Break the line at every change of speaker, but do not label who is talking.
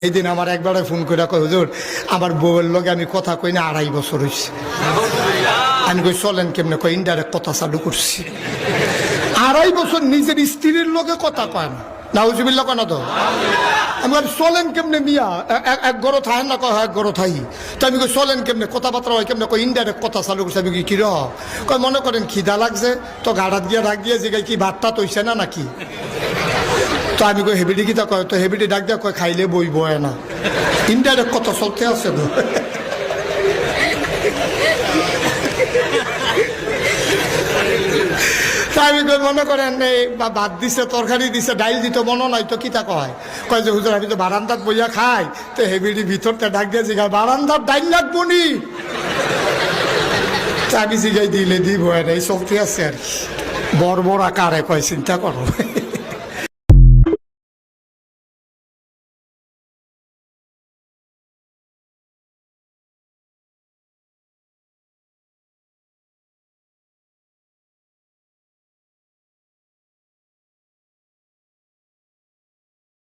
এই দিন আমার একবারে ফোন করে কয়, হুজুর আমার বউয়ের লগে আমি কথা কই না 2.5 বছর হয়েছে। আমি কই চলেন কেমনে? কই ইনডাইরেক্ট কথা চালু করছি। 2.5 বছর নিজের স্ত্রীর লগে কথা কয় না। নাউজুবিল্লাহ কেন তো? আমি ভাবি চলেন কেমনে মিয়া? এক গরো থাকেন না? কয় এক গরো থাই। তো আমি কই চলেন কেমনে, কথাবার্তা হয় কেমনে? কই ইনডাইরেক্ট কথা চালু করছে। আমি কি কয় মনে করেন খিদা লাগছে তো গাড়াত গিয়ে ডাক দিয়ে জিগাই কি ভাতটা তৈছে না নাকি? তো আমি কই হেবিডি কিতা কয়? তো হেবিডি ডাক দিয়া কয় খাইলে বই বয় না। ইনডাইরেক্ট কথা চলতে আছে তো। আমি কই মনে করেন ভাত দিছে, তরকারি দিছে, ডাইল দিত, মনে নাই তো কিতা কয়? কয় যে হুজুর আমি তো বারান্দাত বইয়া খাই। তো হেবিডি ভিতরটা ডাক দিয়ে জিগায় বারান্দার ডাইল লাগবো নি? আমি জিগাই দিলে দিব, এই চলতে আছে আর কি। বর্বর আকারে কয়, চিন্তা করো।